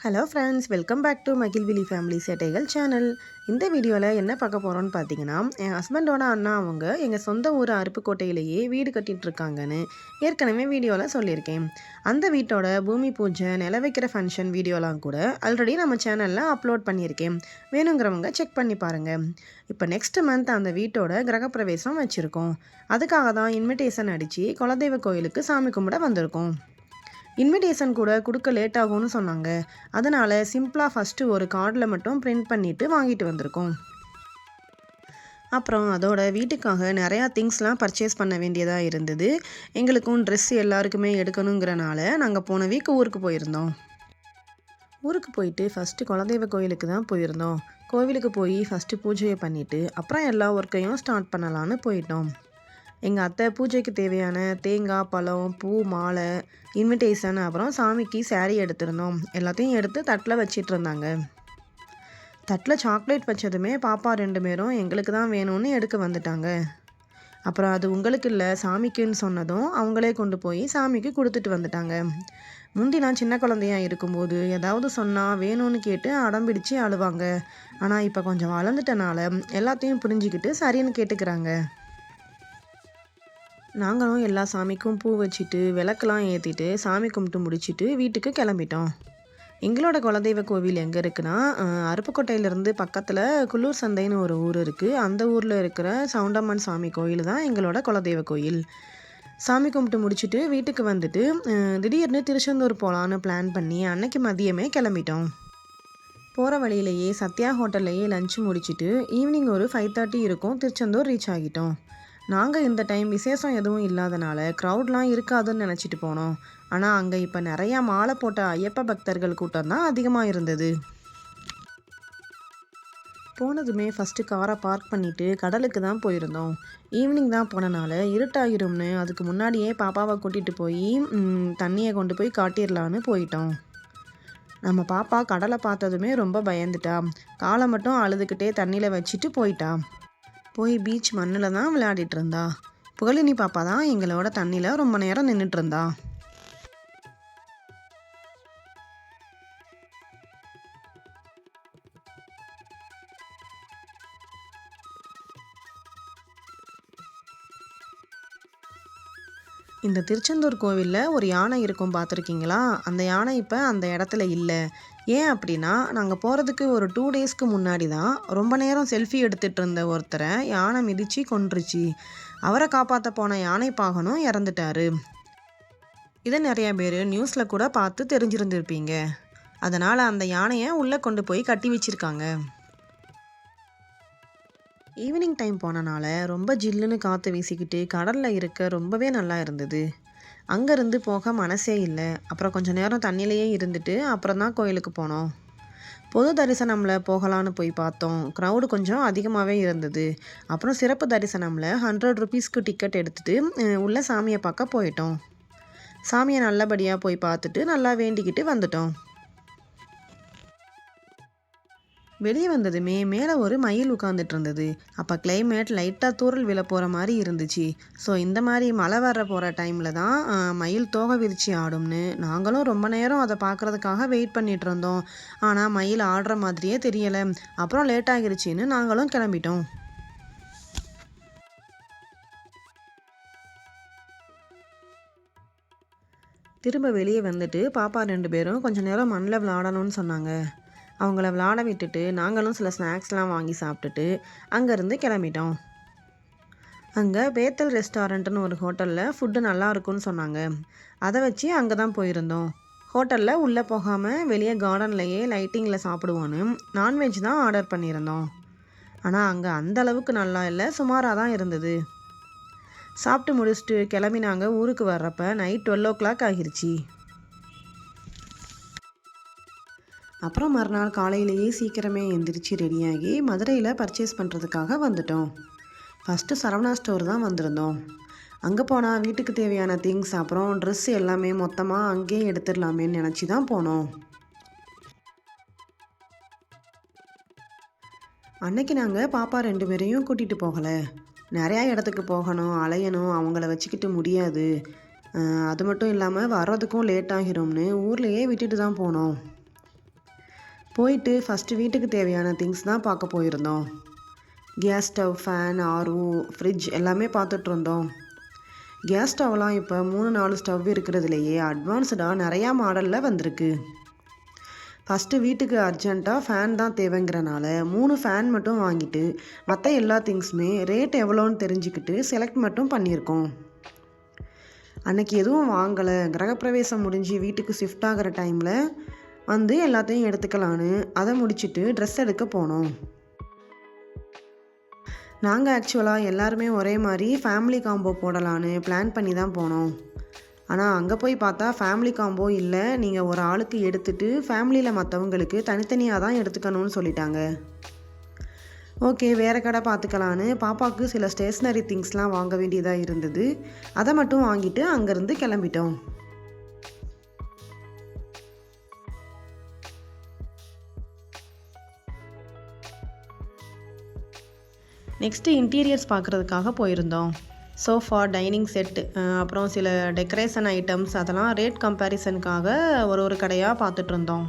Hello friends, welcome back to மகிழ்விழி family சேட்டைகள் channel. இந்த வீடியோவில் என்ன பார்க்க போகிறோன்னு பார்த்தீங்கன்னா, என் ஹஸ்பண்டோட அண்ணா அவங்க எங்கள் சொந்த ஊர் அருப்புக்கோட்டையிலேயே வீடு கட்டிகிட்டு இருக்காங்கன்னு ஏற்கனவே வீடியோவில் சொல்லியிருக்கேன். அந்த வீட்டோட பூமி பூஜை, நில வைக்கிற ஃபங்க்ஷன் வீடியோலாம் கூட ஆல்ரெடி நம்ம சேனலில் அப்லோட் பண்ணியிருக்கேன். வேணுங்கிறவங்க செக் பண்ணி பாருங்கள். இப்போ நெக்ஸ்ட் மந்த் அந்த வீட்டோட கிரகப்பிரவேசம் வச்சுருக்கோம். அதுக்காக தான் இன்விடேஷன் அடித்து குலதெய்வ கோயிலுக்கு சாமி கும்பிட வந்திருக்கோம். இன்விடேஷன் கூட கொடுக்க லேட் ஆகும்னு சொன்னாங்க. அதனால் சிம்பிளாக ஃபஸ்ட்டு ஒரு கார்டில் மட்டும் பிரிண்ட் பண்ணிவிட்டு வாங்கிட்டு வந்திருக்கோம். அப்புறம் அதோட வீட்டுக்காக நிறையா திங்ஸ்லாம் பர்ச்சேஸ் பண்ண வேண்டியதாக இருந்தது. எங்களுக்கும் ட்ரெஸ் எல்லாருக்குமே எடுக்கணுங்கிறனால நாங்கள் போன வீக் ஊருக்கு போயிருந்தோம். ஊருக்கு போயிட்டு ஃபஸ்ட்டு குலதெய்வ கோயிலுக்கு தான் போயிருந்தோம். கோவிலுக்கு போய் ஃபஸ்ட்டு பூஜையை பண்ணிவிட்டு அப்புறம் எல்லா ஒர்க்கையும் ஸ்டார்ட் பண்ணலான்னு போயிட்டோம். எங்கள் அத்தை பூஜைக்கு தேவையான தேங்காய், பழம், பூ, மாலை, இன்விடேஷன், அப்புறம் சாமிக்கு சாரீ எடுத்திருந்தோம். எல்லாத்தையும் எடுத்து தட்டில் வச்சிட்டு இருந்தாங்க. தட்டில் சாக்லேட் வச்சதுமே பாப்பா 2 பேரும் எங்களுக்கு தான் வேணும்னு எடுக்க வந்துட்டாங்க. அப்புறம் அது உங்களுக்கு இல்லை சாமிக்குன்னு சொன்னதும் அவங்களே கொண்டு போய் சாமிக்கு கொடுத்துட்டு வந்துட்டாங்க. முந்தி நான் சின்ன குழந்தையா இருக்கும்போது ஏதாவது சொன்னால் வேணும்னு கேட்டு அடம்பிடிச்சு அழுவாங்க. ஆனால் இப்போ கொஞ்சம் வளர்ந்துட்டனால எல்லாத்தையும் புரிஞ்சுக்கிட்டு சரின்னு கேட்டுக்கிறாங்க. நாங்களும் எல்லா சாமிக்கும் பூ வச்சுட்டு விளக்கெல்லாம் ஏற்றிட்டு சாமி கும்பிட்டு முடிச்சுட்டு வீட்டுக்கு கிளம்பிட்டோம். எங்களோட குலதெய்வ கோவில் எங்கே இருக்குன்னா, அருப்புக்கோட்டையிலேருந்து பக்கத்தில் குள்ளூர் சந்தைன்னு ஒரு ஊர் இருக்குது. அந்த ஊரில் இருக்கிற சவுண்டம்மன் சாமி கோயில் தான் எங்களோட குலதெய்வ கோயில். சாமி கும்பிட்டு முடிச்சுட்டு வீட்டுக்கு வந்துட்டு திடீர்னு திருச்செந்தூர் போகலான்னு பிளான் பண்ணி அன்னைக்கு மதியமே கிளம்பிட்டோம். போகிற வழியிலேயே சத்யா ஹோட்டல்லையே லஞ்சு முடிச்சுட்டு ஈவினிங் ஒரு 5:30 இருக்கும் திருச்செந்தூர் ரீச் ஆகிட்டோம். நாங்கள் இந்த டைம் விசேஷம் எதுவும் இல்லாதனால க்ரௌட்லாம் இருக்காதுன்னு நினச்சிட்டு போனோம். ஆனால் அங்கே இப்போ நிறையா மாலை போட்ட ஐயப்ப பக்தர்கள் கூட்டம் தான் அதிகமாக இருந்தது. போனதுமே ஃபஸ்ட்டு காரை பார்க் பண்ணிவிட்டு கடலுக்கு தான் போயிருந்தோம். ஈவினிங் தான் போனனால இருட்டாகிரும்னு அதுக்கு முன்னாடியே பாப்பாவை கூட்டிகிட்டு போய் தண்ணியை கொண்டு போய் காட்டிடலான்னு போயிட்டோம். நம்ம பாப்பா கடலை பார்த்ததுமே ரொம்ப பயந்துட்டா. காலை மட்டும் அழுதுகிட்டே தண்ணியில் வச்சுட்டு போயிட்டா. போய் பீச் மண்ணில் தான் விளையாடிட்டு இருந்தா. புகழினி பாப்பா தான் எங்களோட தண்ணியில் ரொம்ப நேரம் நின்றுட்டு இருந்தா. இந்த திருச்செந்தூர் கோவிலில் ஒரு யானை இருக்கும் பார்த்துருக்கீங்களா? அந்த யானை இப்போ அந்த இடத்துல இல்லை. ஏன் அப்படின்னா, நாங்கள் போகிறதுக்கு ஒரு 2 டேஸ்க்கு முன்னாடி தான் ரொம்ப நேரம் செல்ஃபி எடுத்துகிட்டு இருந்த ஒருத்தரை யானை மிதித்து கொன்றுச்சு. அவரை காப்பாற்ற போன யானை பாகனும் இறந்துட்டாரு. இதை நிறைய பேர் நியூஸில் கூட பார்த்து தெரிஞ்சிருந்துருப்பீங்க. அதனால் அந்த யானையை உள்ளே கொண்டு போய் கட்டி வச்சிருக்காங்க. ஈவினிங் டைம் போனனால ரொம்ப ஜில்லுன்னு காற்று வீசிக்கிட்டு கடலில் இருக்க ரொம்பவே நல்லா இருந்தது. அங்கேருந்து போக மனசே இல்லை. அப்புறம் கொஞ்சம் நேரம் தண்ணியிலையே இருந்துட்டு அப்புறம் தான் கோயிலுக்கு போனோம். பொது தரிசனமில் போகலான்னு போய் பார்த்தோம். க்ரௌடு கொஞ்சம் அதிகமாகவே இருந்தது. அப்புறம் சிறப்பு தரிசனமில் 100 ருபீஸ்க்கு டிக்கெட் எடுத்துகிட்டு உள்ளே சாமியை பார்க்க போயிட்டோம். சாமியை நல்லபடியாக போய் பார்த்துட்டு நல்லா வேண்டிக்கிட்டு வந்துட்டோம். வெளியே வந்ததுமே மேலே ஒரு மயில் உட்காந்துட்டு இருந்தது. அப்போ கிளைமேட் லைட்டாக தூறல் விழ போகிற மாதிரி இருந்துச்சு. ஸோ இந்த மாதிரி மழை வர போகிற டைமில் தான் மயில் தோகை விரிச்சு ஆடும்னு நாங்களும் ரொம்ப நேரம் அதை பார்க்குறதுக்காக வெயிட் பண்ணிட்டு இருந்தோம். ஆனால் மயில் ஆடுற மாதிரியே தெரியலை. அப்புறம் லேட் ஆகிருச்சின்னு நாங்களும் கிளம்பிட்டோம். திரும்ப வெளியே வந்துட்டு பாப்பா 2 பேரும் கொஞ்சம் நேரம் மண்ணில் விளாடணும்னு சொன்னாங்க. அவங்கள விளாட விட்டுட்டு நாங்களும் சில ஸ்நாக்ஸ்லாம் வாங்கி சாப்பிட்டுட்டு அங்கேருந்து கிளம்பிட்டோம். அங்கே பேத்தல் ரெஸ்டாரண்ட்டுன்னு ஒரு ஹோட்டலில் ஃபுட்டு நல்லா இருக்குன்னு சொன்னாங்க. அதை வச்சு அங்கே தான் போயிருந்தோம். ஹோட்டலில் உள்ளே போகாமல் வெளியே கார்டன்லையே லைட்டிங்கில் சாப்பிடுவோன்னு நான்வெஜ் தான் ஆர்டர் பண்ணியிருந்தோம். ஆனால் அங்கே அந்த அளவுக்கு நல்லா இல்லை, சுமாராக தான் இருந்தது. சாப்பிட்டு முடிச்சுட்டு கிளம்பினாங்க. ஊருக்கு வர்றப்ப நைட் 12 o'clock ஆகிருச்சு. அப்புறம் மறுநாள் காலையிலேயே சீக்கிரமே எந்திரிச்சு ரெடியாகி மதுரையில் பர்ச்சேஸ் பண்ணுறதுக்காக வந்துட்டோம். ஃபஸ்ட்டு சரவணா ஸ்டோர் தான் வந்திருந்தோம். அங்கே போனால் வீட்டுக்கு தேவையான திங்ஸ் அப்புறம் ட்ரெஸ் எல்லாமே மொத்தமாக அங்கேயே எடுத்துடலாமேன்னு நினச்சி தான் போனோம். அன்னைக்கு நாங்கள் பாப்பா 2 பேரையும் கூட்டிகிட்டு போகலை. நிறையா இடத்துக்கு போகணும், அலையணும், அவங்கள வச்சுக்கிட்டு முடியாது. அது மட்டும் இல்லாமல் வர்றதுக்கும் லேட் ஆகிரும்னு ஊர்லேயே விட்டுட்டு தான் போனோம். போயிட்டு ஃபஸ்ட்டு வீட்டுக்கு தேவையான திங்ஸ் தான் பார்க்க போயிருந்தோம். Gas stove, fan, RO, fridge எல்லாமே பார்த்துட்ருந்தோம். கேஸ் ஸ்டவ்லாம் இப்போ 3-4 ஸ்டவ் இருக்கிறதுலையே அட்வான்ஸ்டாக நிறையா மாடலில் வந்திருக்கு. ஃபஸ்ட்டு வீட்டுக்கு அர்ஜெண்ட்டாக ஃபேன் தான் தேவைங்கிறனால 3 ஃபேன் மட்டும் வாங்கிட்டு மற்ற எல்லா திங்ஸுமே ரேட் எவ்வளோன்னு தெரிஞ்சுக்கிட்டு செலக்ட் மட்டும் பண்ணியிருக்கோம். அன்றைக்கி எதுவும் வாங்கலை, கிரகப்பிரவேசம் முடிஞ்சு வீட்டுக்கு ஷிஃப்ட் ஆகிற டைமில் வந்து எல்லாத்தையும் எடுத்துக்கலான்னு அதை முடிச்சுட்டு ட்ரெஸ் எடுக்க போனோம். நாங்கள் ஆக்சுவலாக எல்லாருமே ஒரே மாதிரி ஃபேமிலி காம்போ போடலான்னு பிளான் பண்ணி தான் போனோம். ஆனால் அங்கே போய் பார்த்தா ஃபேமிலி காம்போ இல்லை, நீங்கள் ஒரு ஆளுக்கு எடுத்துகிட்டு ஃபேமிலியில் மற்றவங்களுக்கு தனித்தனியாக தான் எடுத்துக்கணும்னு சொல்லிட்டாங்க. ஓகே, வேறு கடை பார்த்துக்கலான்னு பாப்பாவுக்கு சில ஸ்டேஷ்னரி திங்ஸ்லாம் வாங்க வேண்டியதாக இருந்தது. அதை மட்டும் வாங்கிட்டு அங்கேருந்து கிளம்பிட்டோம். நெக்ஸ்ட்டு இன்டீரியர்ஸ் பார்க்குறதுக்காக போயிருந்தோம். சோஃபா, டைனிங் செட்டு, அப்புறம் சில டெக்கரேஷன் ஐட்டம்ஸ் அதெல்லாம் ரேட் கம்பேரிசனுக்காக ஒரு கடையாக பார்த்துட்ருந்தோம்.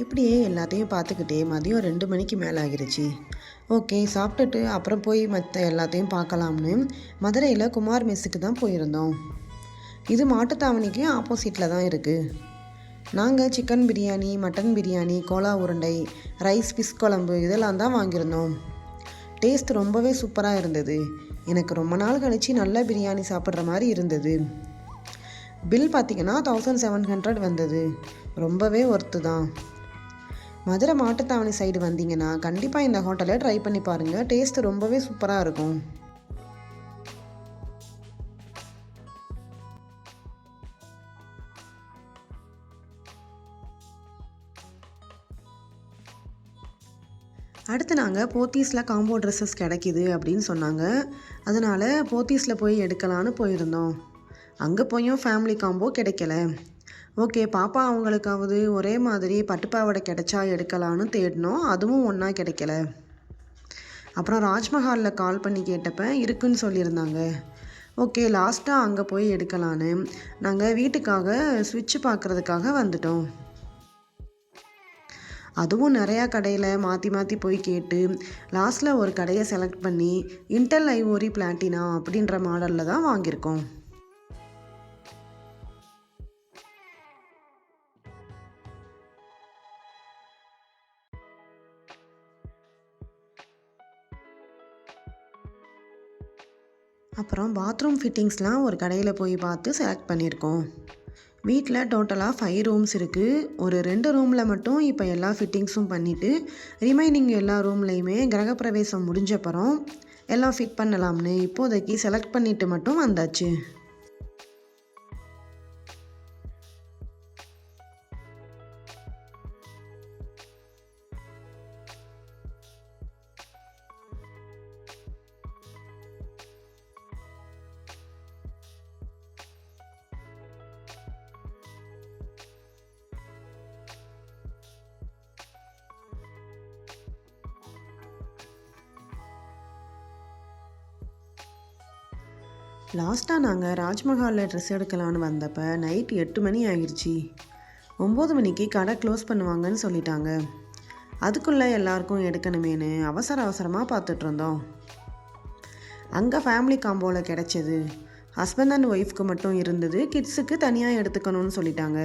இப்படியே எல்லாத்தையும் பார்த்துக்கிட்டே மதியம் 2 மணிக்கு மேலே ஆகிருச்சு. ஓகே, சாப்பிட்டுட்டு அப்புறம் போய் மற்ற எல்லாத்தையும் பார்க்கலாம்னு மதுரையில் குமார் மெஸ்ஸுக்கு தான் போயிருந்தோம். இது மாட்டுத்தாவணிக்கு ஆப்போசிட்டில் தான் இருக்குது. நாங்கள் சிக்கன் பிரியாணி, மட்டன் பிரியாணி, கோலா உருண்டை, ரைஸ், ஃபிஷ் குழம்பு இதெல்லாம் தான் வாங்கியிருந்தோம். டேஸ்ட் ரொம்பவே சூப்பராக இருந்தது. எனக்கு ரொம்ப நாள் கழித்து நல்ல பிரியாணி சாப்பிட்ற மாதிரி இருந்தது. பில் பார்த்திங்கன்னா 1700 வந்தது. ரொம்பவே ஒர்த்து தான். மதுரை மாட்டுத்தாவணி சைடு வந்தீங்கன்னா கண்டிப்பாக இந்த ஹோட்டலை ட்ரை பண்ணி பாருங்கள். டேஸ்ட் ரொம்பவே சூப்பராக இருக்கும். அடுத்து நாங்கள் போத்தீஸில் காம்போ ட்ரெஸ்ஸஸ் கிடைக்கிது அப்படின்னு சொன்னாங்க. அதனால் போத்தீஸில் போய் எடுக்கலான்னு போயிருந்தோம். அங்கே போயும் ஃபேமிலி காம்போ கிடைக்கல. ஓகே, பாப்பா அவங்களுக்காவது ஒரே மாதிரி பட்டுப்பாவடை கிடைச்சா எடுக்கலான்னு தேடினோம். அதுவும் ஒன்றா கிடைக்கல. அப்புறம் ராஜ்மஹாலில் கால் பண்ணி கேட்டப்ப இருக்குன்னு சொல்லியிருந்தாங்க. ஓகே, லாஸ்ட்டாக அங்கே போய் எடுக்கலான்னு நாங்கள் வீட்டுக்காக ஸ்விட்ச் பார்க்குறதுக்காக வந்துட்டோம். அதுவும் நிறையா கடையில் மாற்றி மாற்றி போய் கேட்டு லாஸ்ட்டில் ஒரு கடையை செலக்ட் பண்ணி இன்டெல் ஐவோரி பிளாட்டினா அப்படின்ற மாடலில் தான் வாங்கியிருக்கோம். அப்புறம் பாத்ரூம் ஃபிட்டிங்ஸ்லாம் ஒரு கடையில் போய் பார்த்து செலக்ட் பண்ணியிருக்கோம். வீட்டில் டோட்டலாக 5 ரூம்ஸ் இருக்குது. ஒரு 2 ரூமில் மட்டும் இப்போ எல்லா ஃபிட்டிங்ஸும் பண்ணிவிட்டு ரிமைனிங் எல்லா ரூம்லேயுமே கிரகப்பிரவேசம் முடிஞ்சப்பறம் எல்லாம் ஃபிட் பண்ணலாம்னு இப்போதைக்கு செலக்ட் பண்ணிவிட்டு மட்டும் வந்தாச்சு. லாஸ்ட்டாக நாங்கள் ராஜ்மஹாலில் ட்ரெஸ் எடுக்கலான்னு வந்தப்போ நைட் 8 மணி ஆயிடுச்சு. 9 மணிக்கு கடை க்ளோஸ் பண்ணுவாங்கன்னு சொல்லிட்டாங்க. அதுக்குள்ளே எல்லாருக்கும் எடுக்கணுமேனு அவசரமாக பார்த்துட்டு இருந்தோம். அங்கே ஃபேமிலி காம்போவில் கிடச்சிது. ஹஸ்பண்ட் அண்ட் ஒய்ஃப்க்கு மட்டும் இருந்தது, கிட்ஸுக்கு தனியாக எடுத்துக்கணும்னு சொல்லிட்டாங்க.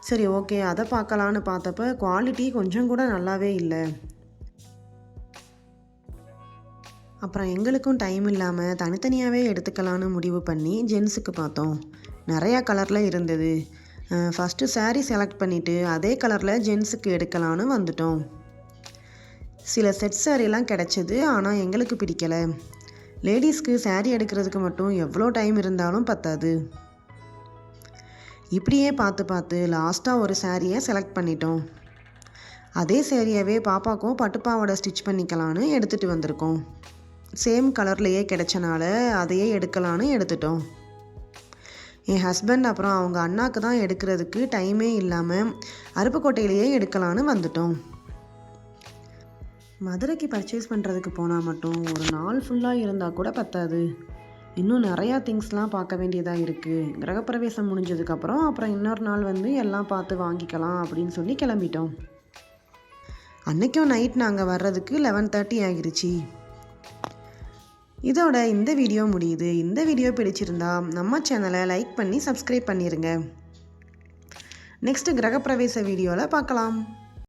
சரி ஓகே, அதை பார்க்கலான்னு பார்த்தப்ப குவாலிட்டி கொஞ்சம் கூட நல்லாவே இல்லை. அப்புறம் எங்களுக்கும் டைம் இல்லாமல் தனித்தனியாகவே எடுத்துக்கலான்னு முடிவு பண்ணி ஜென்ஸுக்கு பார்த்தோம். நிறையா கலரில் இருந்தது. ஃபஸ்ட்டு சாரீ செலக்ட் பண்ணிவிட்டு அதே கலரில் ஜென்ஸுக்கு எடுக்கலான்னு வந்துட்டோம். சில செட் சாரீலாம் கிடச்சிது, ஆனால் எங்களுக்கு பிடிக்கலை. லேடிஸ்க்கு சாரீ எடுக்கிறதுக்கு மட்டும் எவ்வளோ டைம் இருந்தாலும் பத்தாது. இப்படியே பார்த்து லாஸ்ட்டாக ஒரு சாரியை செலக்ட் பண்ணிட்டோம். அதே சாரியவே பாப்பாக்கும் பட்டுப்பாவோட ஸ்டிச் பண்ணிக்கலான்னு எடுத்துகிட்டு வந்திருக்கோம். சேம் கலர்லேயே கிடைச்சனால அதையே எடுக்கலான்னு எடுத்துட்டோம். என் ஹஸ்பண்ட் அப்புறம் அவங்க அண்ணாக்கு தான் எடுக்கிறதுக்கு டைமே இல்லாமல் அருப்புக்கோட்டையிலேயே எடுக்கலான்னு வந்துட்டோம். மதுரைக்கு பர்ச்சேஸ் பண்ணுறதுக்கு போனால் மட்டும் ஒரு நாள் ஃபுல்லாக இருந்தால் கூட பத்தாது. இன்னும் நிறையா திங்ஸ்லாம் பார்க்க வேண்டியதாக இருக்குது. கிரகப்பிரவேசம் முடிஞ்சதுக்கப்புறம் அப்புறம் இன்னொரு நாள் வந்து எல்லாம் பார்த்து வாங்கிக்கலாம் அப்படின்னு சொல்லி கிளம்பிட்டோம். அன்றைக்கும் நைட் நாங்கள் வர்றதுக்கு 11:30 ஆகிருச்சு. இதோட இந்த வீடியோ முடியுது. இந்த வீடியோ பிடிச்சிருந்தா நம்ம சேனலை லைக் பண்ணி சப்ஸ்கிரைப் பண்ணிடுங்க. நெக்ஸ்ட் கிரகப்பிரவேச வீடியோவில் பார்க்கலாம்.